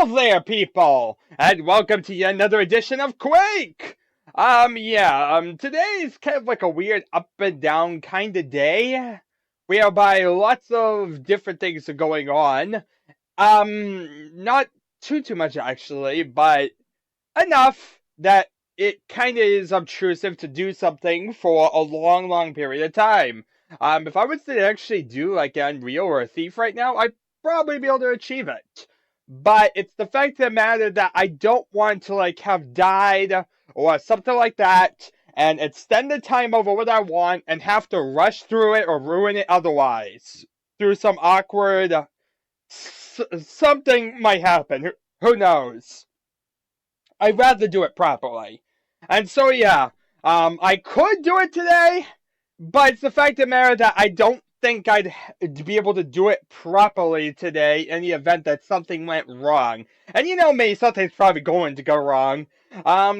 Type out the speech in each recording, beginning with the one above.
Hello there, people, and welcome to yet another edition of Quake! Today's kind of like a weird up and down kind of day, whereby lots of different things are going on. Not too much actually, but enough that it kind of is obtrusive to do something for a long period of time. If I was to actually do like an Unreal or a Thief right now, I'd probably be able to achieve it. But it's the fact of the matter that I don't want to like have died or something like that and extend the time over what I want and have to rush through it or ruin it otherwise. Through some awkward something might happen. Who knows? I'd rather do it properly. And so, yeah, I could do it today, but it's the fact of the matter that I don't think I'd be able to do it properly today in the event that something went wrong. And you know me, something's probably going to go wrong.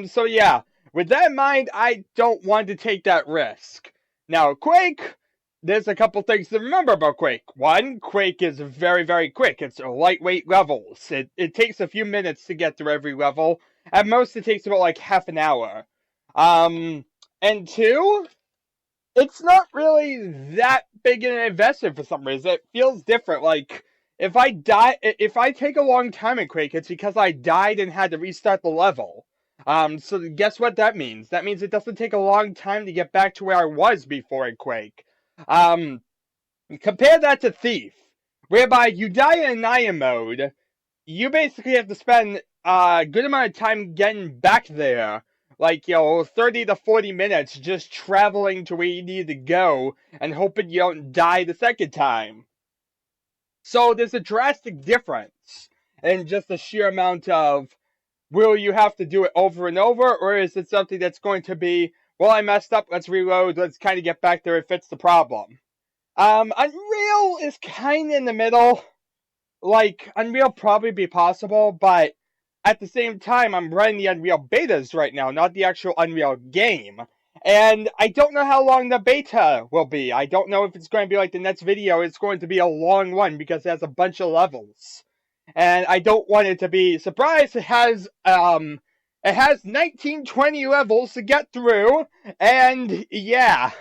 So yeah, with that in mind, I don't want to take that risk. Now, Quake, there's a couple things to remember about Quake. One, Quake is very quick. It's lightweight levels. It takes a few minutes to get through every level. At most, it takes about like half an hour. And two, it's not really that big an investment for some reason. It feels different. Like, if I take a long time in Quake, it's because I died and had to restart the level. So guess what that means? That means it doesn't take a long time to get back to where I was before in Quake. Compare that to Thief, whereby you die in Naya mode, you basically have to spend a good amount of time getting back there. Like, 30 to 40 minutes just traveling to where you need to go and hoping you don't die the second time. So there's a drastic difference in just the sheer amount of will you have to do it over and over, or is it something that's going to be, well, I messed up, let's reload, let's kind of get back there and fix the problem. Unreal is kind of in the middle. Like, Unreal probably be possible, but at the same time, I'm running the Unreal betas right now, not the actual Unreal game. And I don't know how long the beta will be. I don't know if it's going to be like the next video. It's going to be a long one because it has a bunch of levels. And I don't want it to be surprise. It has 19-20 levels to get through. And yeah.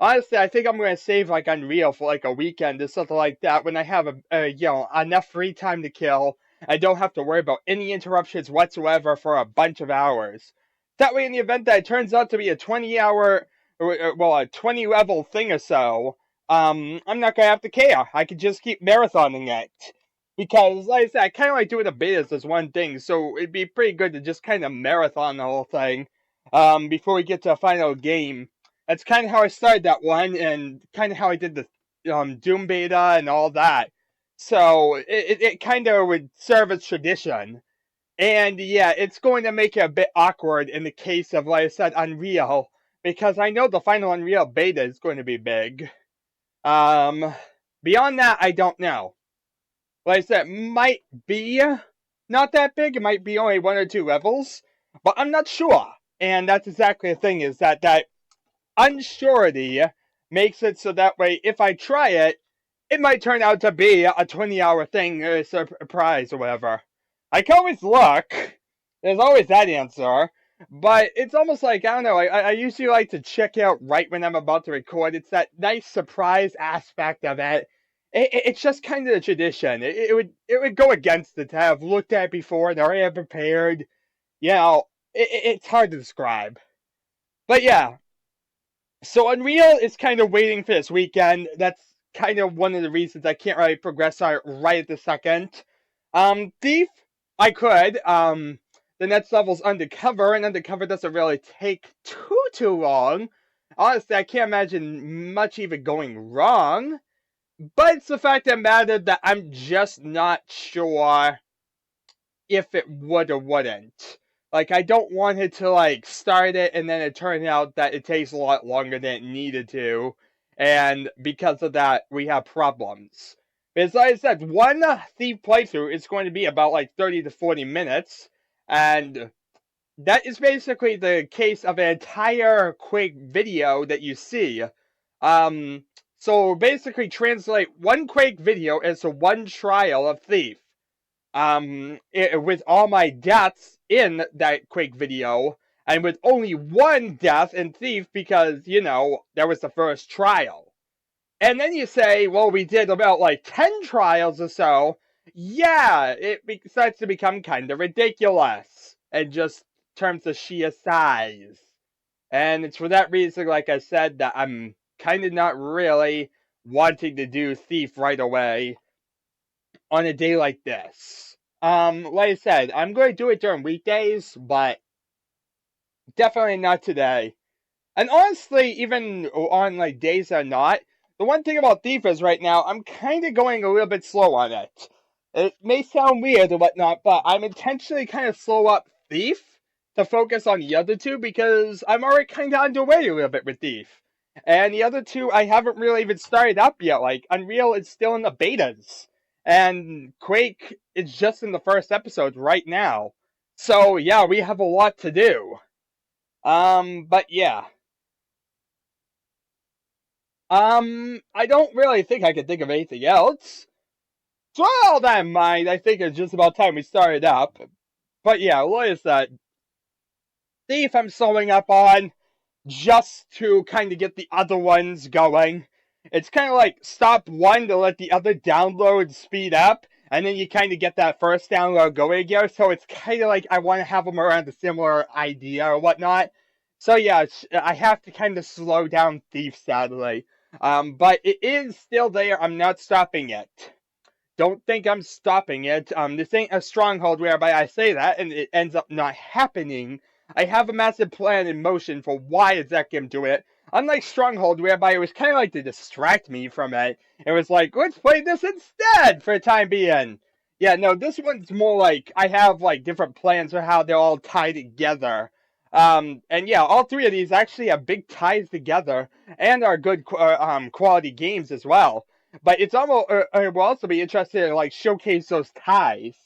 Honestly, I think I'm gonna save like Unreal for like a weekend or something like that when I have enough free time to kill. I don't have to worry about any interruptions whatsoever for a bunch of hours. That way, in the event that it turns out to be a 20-hour, well, a 20-level thing or so, I'm not gonna have to care. I can just keep marathoning it. Because, like I said, I kind of like doing the betas as one thing, so it'd be pretty good to just kind of marathon the whole thing, before we get to a final game. That's kind of how I started that one, and kind of how I did the Doom beta and all that. So it kind of would serve as tradition. And yeah, it's going to make it a bit awkward in the case of, like I said, Unreal, because I know the final Unreal beta is going to be big. Beyond that, I don't know. Like I said, it might be not that big. It might be only 1 or 2 levels, but I'm not sure. And that's exactly the thing, is that unsurety makes it so that way if I try it, it might turn out to be a 20-hour thing, surprise or whatever. I can always look. There's always that answer. But it's almost like, I don't know, I usually like to check out right when I'm about to record. It's that nice surprise aspect of it. It's just kind of a tradition. It would go against it to have looked at it before and already have prepared. It's hard to describe. But yeah, so Unreal is kind of waiting for this weekend. That's kind of one of the reasons I can't really progress on it right at the second. Thief, I could. The next level's Undercover, and Undercover doesn't really take too long. Honestly, I can't imagine much even going wrong. But it's the fact that mattered that I'm just not sure if it would or wouldn't. Like, I don't want it to, like, start it and then it turns out that it takes a lot longer than it needed to. And because of that, we have problems. Because, like I said, one Thief playthrough is going to be about, like, 30 to 40 minutes. And that is basically the case of an entire Quake video that you see. So basically translate one Quake video as to one trial of Thief. with all my deaths in that Quake video, and with only one death in Thief because, you know, that was the first trial. And then you say, well, we did about like 10 trials or so. Yeah, it starts to become kind of ridiculous in just terms of sheer size. And it's for that reason, like I said, that I'm kind of not really wanting to do Thief right away on a day like this. Like I said, I'm going to do it during weekdays, but definitely not today. And honestly, even on like days that are not, the one thing about Thief is right now, I'm kind of going a little bit slow on it. It may sound weird or whatnot, but I'm intentionally kind of slow up Thief to focus on the other two because I'm already kind of underway a little bit with Thief. And the other two I haven't really even started up yet. Like, Unreal is still in the betas. And Quake is just in the first episode right now. So, yeah, we have a lot to do. But yeah. I don't really think I can think of anything else. So all that in mind, I think it's just about time we started up. But yeah, what is that? Thief I'm slowing up on, just to kind of get the other ones going. It's kind of like stop one to let the other download speed up, and then you kind of get that first download going again. So it's kind of like I want to have them around a similar idea or whatnot. So yeah, I have to kind of slow down Thief, sadly. But it is still there. I'm not stopping it. Don't think I'm stopping it. This ain't a stronghold whereby I say that and it ends up not happening. I have a massive plan in motion for why exactly I'm doing it. Unlike Stronghold, whereby it was kind of like to distract me from it. It was like, let's play this instead for the time being. Yeah, no, this one's more like I have like different plans for how they're all tied together. And yeah, all three of these actually have big ties together and are good quality games as well. But it's almost we'll also be interested in like showcase those ties.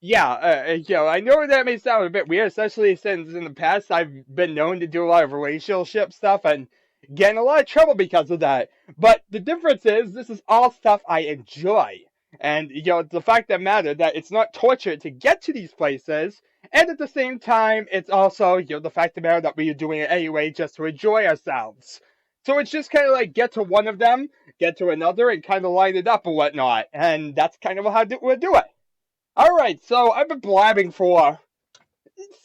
Yeah, you know, I know that may sound a bit weird, especially since in the past I've been known to do a lot of relationship stuff and get in a lot of trouble because of that. But the difference is, this is all stuff I enjoy. And, you know, the fact that matters that it's not torture to get to these places, and at the same time, it's also, you know, the fact of the matter that we are doing it anyway just to enjoy ourselves. So it's just kind of like get to one of them, get to another, and kind of line it up and whatnot. And that's kind of how we'll do it. Alright, so I've been blabbing for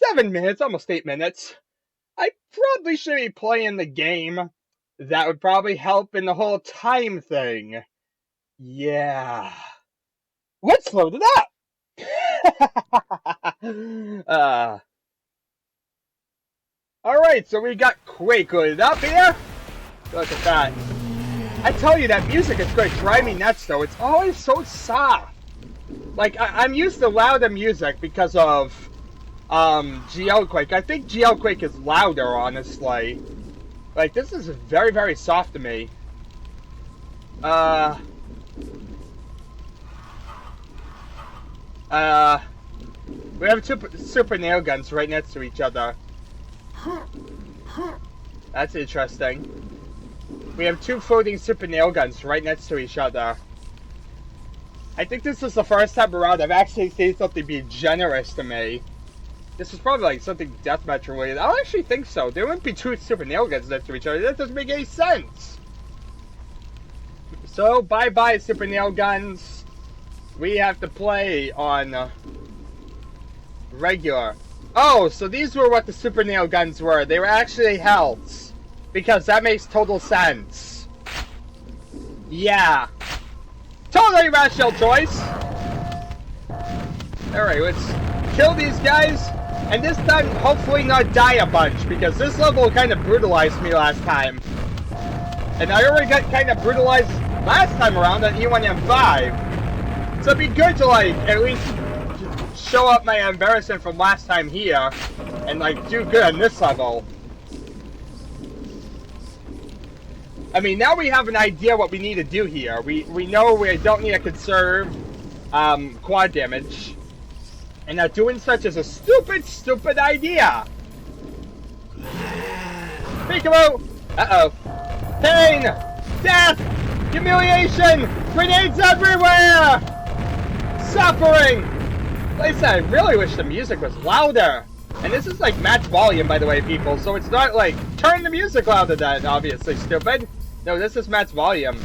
7 minutes, almost 8 minutes. I probably should be playing the game. That would probably help in the whole time thing. Yeah. Let's load it up! Alright, so we got Quake loaded up here. Look at that. I tell you, that music is going to drive me nuts, though. It's always so soft. Like, I'm used to louder music because of GL Quake. I think GL Quake is louder, honestly. Like, this is very, very soft to me. We have two super nail guns right next to each other. That's interesting. We have two floating super nail guns right next to each other. I think this is the first time around I've actually seen something be generous to me. This is probably like something deathmatch related. I don't actually think so. There wouldn't be two super nail guns next to each other. That doesn't make any sense. So, bye-bye super nail guns. We have to play on regular. Oh, so these were what the super nail guns were. They were actually healths. Because that makes total sense. Yeah. Totally rational choice. Alright, let's kill these guys. And this time, hopefully not die a bunch. Because this level kind of brutalized me last time. And I already got kind of brutalized last time around on E1M6. So it'd be good to, like, at least show up my embarrassment from last time here. And, like, do good on this level. I mean, now we have an idea what we need to do here. We know we don't need to conserve quad damage. And that doing such is a stupid, stupid idea. Peekaboo! Uh-oh. Pain! Death! Humiliation! Grenades everywhere! suffering! Like I said, I really wish the music was louder. And this is like max volume, by the way, people. So it's not like, turn the music louder, that obviously stupid. No, this is max volume.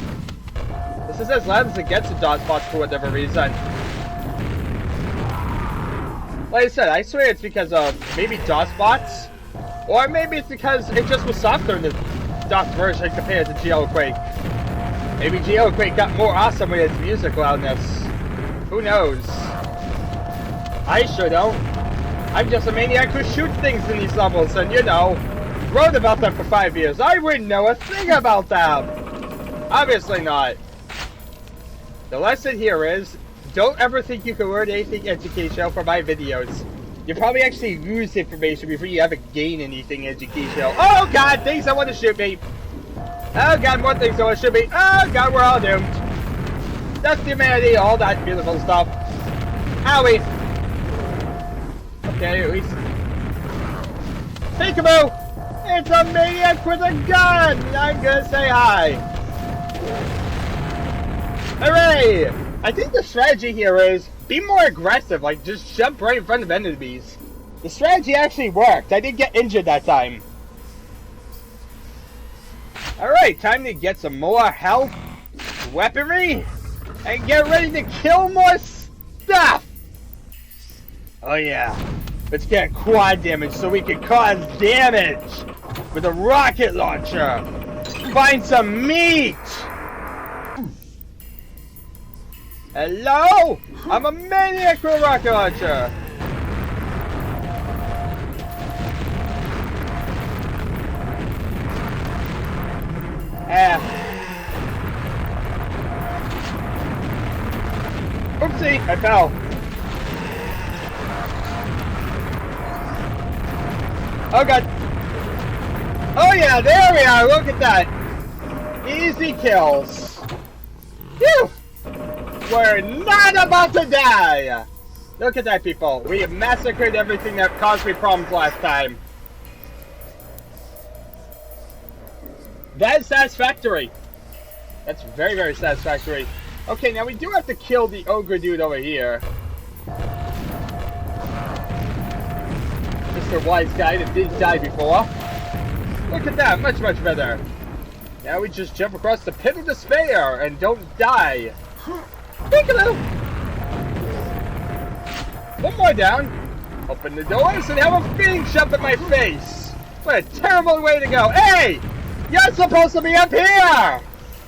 This is as loud as it gets in DOS bots for whatever reason. Like I said, I swear it's because of maybe DOS bots. Or maybe it's because it just was softer in the DOS version compared to Quake. Maybe Quake got more awesome with its music loudness. Who knows? I sure don't. I'm just a maniac who shoots things in these levels and, you know, wrote about them for 5 years. I wouldn't know a thing about them. Obviously not. The lesson here is, don't ever think you can learn anything educational from my videos. You probably actually lose information before you ever gain anything educational. Oh god, things that want to shoot me! Oh god, more things that want to shoot me! Oh god, we're all doomed! That's humanity, all that beautiful stuff. Owie! Okay, at least... Peekaboo! It's a maniac with a gun! I'm gonna say hi! Hooray! I think the strategy here is be more aggressive, like just jump right in front of enemies. The strategy actually worked. I didn't get injured that time. Alright, time to get some more health, weaponry, and get ready to kill more stuff! Oh yeah, let's get quad damage so we can cause damage with a rocket launcher. Find some meat! Hello? I'm a maniac with a rocket launcher! Oopsie, I fell. Oh god. Oh yeah, there we are, look at that. Easy kills. Phew! We're not about to die! Look at that, people. We have massacred everything that caused me problems last time. That is satisfactory. That's very, very satisfactory. Okay, now we do have to kill the ogre dude over here. Mr. Wise Guy that didn't die before. Look at that, much, much better. Now we just jump across the pit of despair and don't die. Peekaboo! One more down. Open the doors and have a fiend jump at my face. What a terrible way to go. Hey! You're supposed to be up here!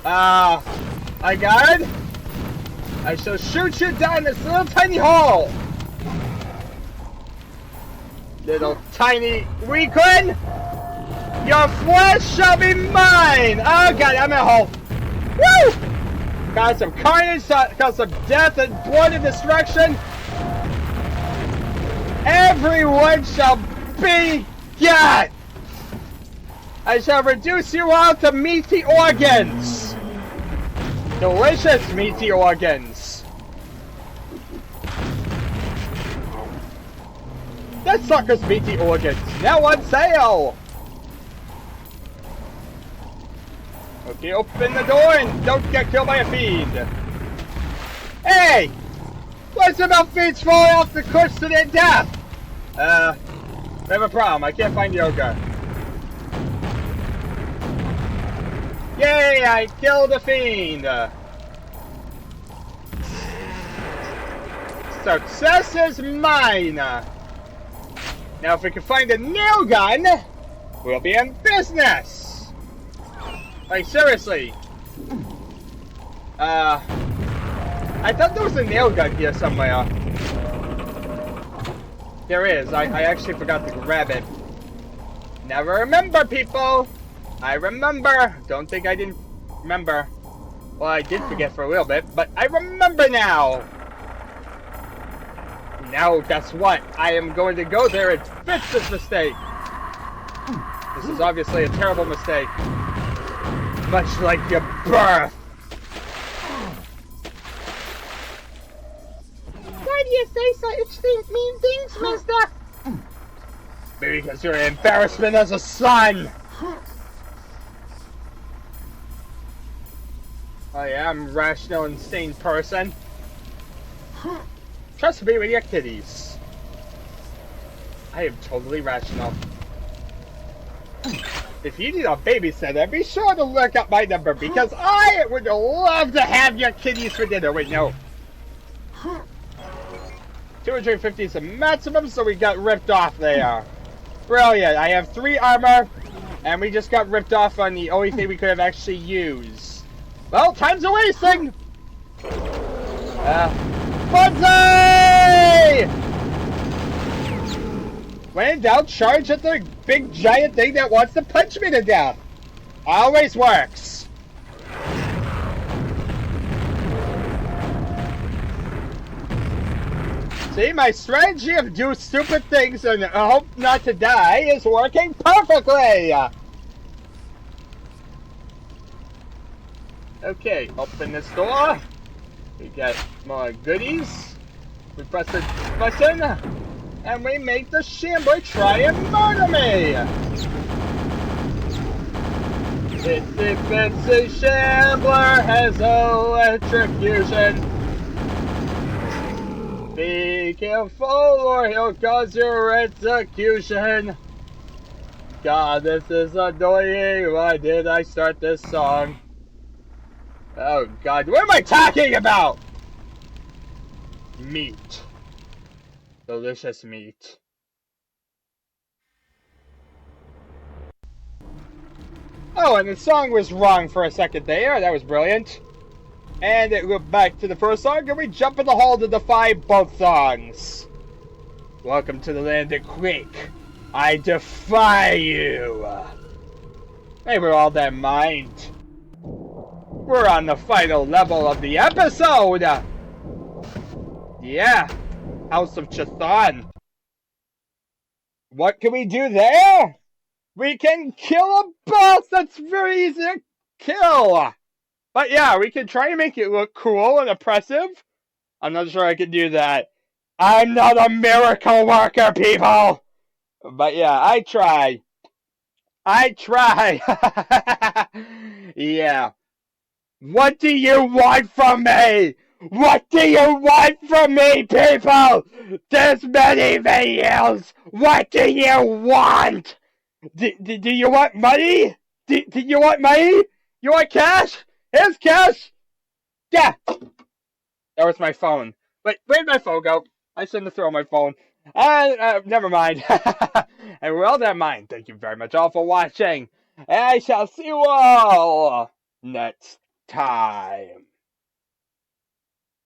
I got it. I shall shoot you down this little tiny hole. Little tiny weakling. Your flesh shall be mine. Oh god, I'm in a hole. Woo! Cause some carnage, cause some death and blood and destruction. Everyone shall be God. I shall reduce you all to meaty organs. Delicious meaty organs. That sucker's meaty organs. Now on sale. Okay, open the door and don't get killed by a fiend. Hey! What's about fiends falling off the cliffs to their death? We have a problem. I can't find Yoga. Yay! I killed a fiend! Success is mine! Now if we can find a nail gun, we'll be in business! Like, seriously. I thought there was a nail gun here somewhere. There is. I actually forgot to grab it. Never remember, people! I remember! Don't think I didn't remember. Well, I did forget for a little bit, but I remember now! Now, guess what? I am going to go there and fix this mistake! This is obviously a terrible mistake. Much like your birth! Why do you say such mean things, mister? Maybe because you're an embarrassment as a son! Oh yeah, I'm a rational, insane person. Trust me with your kitties. I am totally rational. If you need a babysitter, be sure to look up my number because I would love to have your kitties for dinner. Wait, no. 250 is the maximum, so we got ripped off there. Brilliant. I have 3 armor, and we just got ripped off on the only thing we could have actually used. Well, time's a wasting! Bunty! When in doubt, charge at the big giant thing that wants to punch me to death. Always works. See, my strategy of do stupid things and hope not to die is working perfectly! Okay, open this door. We get more goodies. We press the button, and we make the shambler try and murder me! Itsy bitsy shambler has electrocution. Be careful or he'll cause your execution. God, this is annoying. Why did I start this song? Oh God, what am I talking about? Meat. Delicious meat. Oh, and the song was wrong for a second there. That was brilliant. And it looped back to the first song, and we jump in the hole to defy both songs. Welcome to the land of Quake. I defy you. Hey, we're all that mind. We're on the final level of the episode. Yeah, House of Chthon. What can we do there? We can kill a boss. That's very easy to kill. But yeah, we can try to make it look cool and oppressive. I'm not sure I can do that. I'm not a miracle worker, people! But yeah, I try. Yeah. What do you want from me? What do you want from me, people? There's many videos. What do you want? Do you want money? Do you want money? You want cash? Here's cash! Yeah! That was my phone. Wait, where'd my phone go? I shouldn't have thrown my phone. Never mind. And well, never mind. Thank you very much all for watching. And I shall see you all next time.